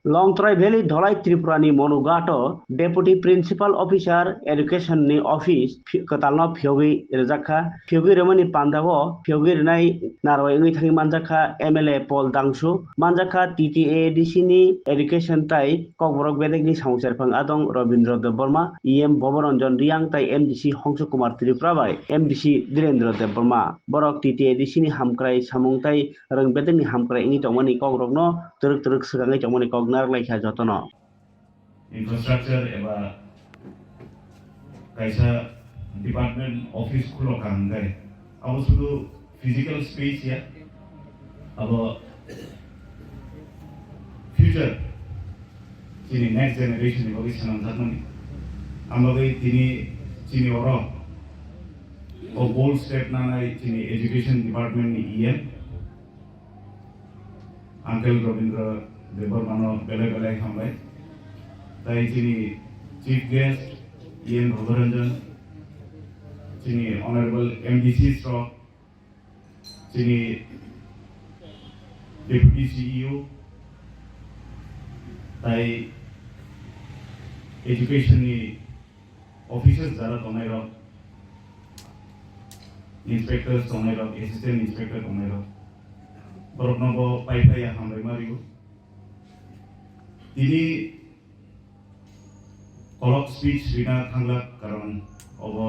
लंगथराई भेली धलाई त्रिपुरानि मनुगाट deputy principal अफिसार education नि ऑफिस कतालनो फियोगी रजाखा फियोगी रमनी पांदावो फियोगी रनाई नारवाई ngui थांगी मानजाखा एमएलए पल दांसु मानजाखा टीटीएडीसी नि एडुकेशन ताई ककबरक बेदेक नि साउसेरफां आदं रविन्द्र देव बर्मा ईएम भवरंजन रियांग ताई एमडीसी हंस कुमार त्रिपुरा बाई एमडीसी धीरेन्द्र देव बर्मा बरक टीटीएडीसी नि हामक्राई सामुंग ताई रंग बेदेक नि हामक्राई नि तमनी ककबरक नो तुरुक तुरुक सगांगै तमनी कक नारलायखा जतन infrastructure एबा kaisa department office khulo kangai abo sudu physical space ya abo future chini next generation ni bagi sanam thakmani ambagai tini chini oro o bold step nanai chini education department ni em uncle Ravindra Devarmano bele hambai tai chini chief guest EN Bhavaranjan, chini Honorable MDC Straw, chini Deputy CEO, tai education ni officers jara tomairo, inspectors tomairo, assistant inspector tomairo, boroknobo pai ya hambai marigo. Ini colloq speech rina thangla karon obo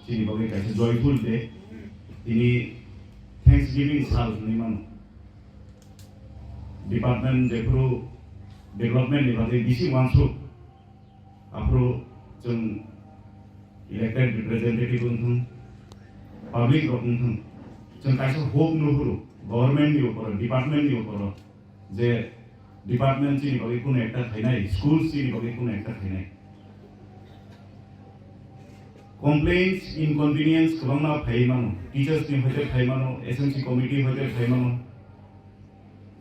chini bagi kaise joyful day ini thanksgiving sal niman department jekru development ni bagi bisi wansu apro jeng elected representative unthung public unthung jeng kaise hope nuhuru government ni upor department ni upor je department chini bagi kuno ekta thainai schools chini bagi kuno ekta thainai complaints inconvenience kubangma phaimano teachers ni hote phaimano SMC committee hote phaimano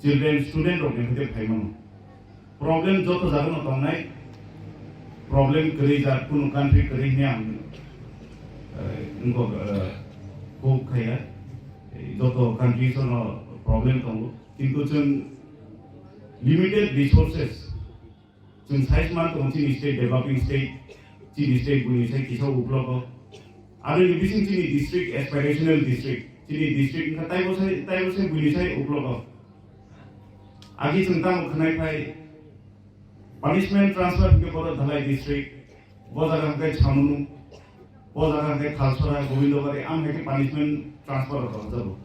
children student rok ni hote phaimano problem joto jagano tongnai problem kari jar kuno country kari nyam unko ko khaya joto countries no problem tongo kintu chung limited resources chung size man tong chini state developing state chini state buni sai kisa uplogo aro ni bising chini district aspirational district chini district ka tai bo sai buni sai uplogo agi chungtam khnai phai punishment transfer ke pora dhalai district bojaga kai chamunu bojaga kai khalsora govindogare am heke punishment transfer karo jabo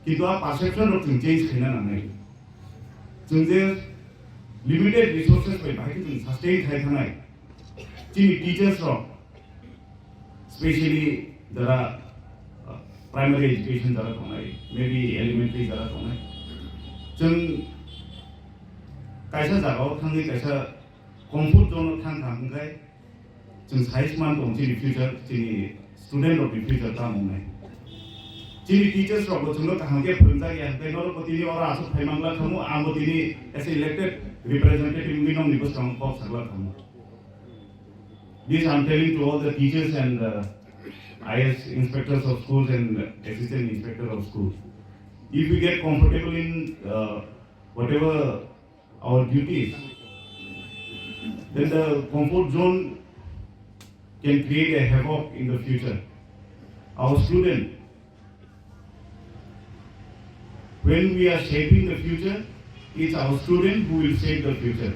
kintu a perception ro chung change khina na nai chung je limited resources pai bhai ki sustain khai thanai chini teachers ro especially jara primary education jara tongai maybe elementary jara tongai chung kaisa jaga thangi kaisa comfort zone thangkai chung size man tong chini future chini student of the future ta monai chini teachers ro bo chung ta hangke phunja ya kai nor patini ora asu phaimangla thamu ambo tini as elected representative minong nibos tang pop sagla thamu. This I am telling to all the teachers and IS inspectors of schools and assistant inspector of schools. If we get comfortable in whatever our duties, then the comfort zone can create a havoc in the future. Our student, when we are shaping the future, it's our student who will shape the future.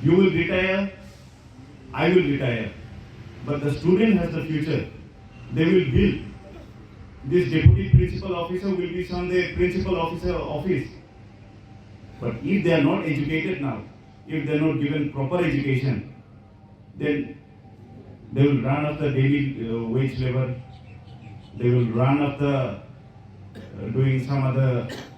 You will retire, I will retire, but the student has the future. They will build. This deputy principal officer will be someday principal officer office. But if they are not educated now, if they are not given proper education, then they will run after daily wage labor. They will run after doing some other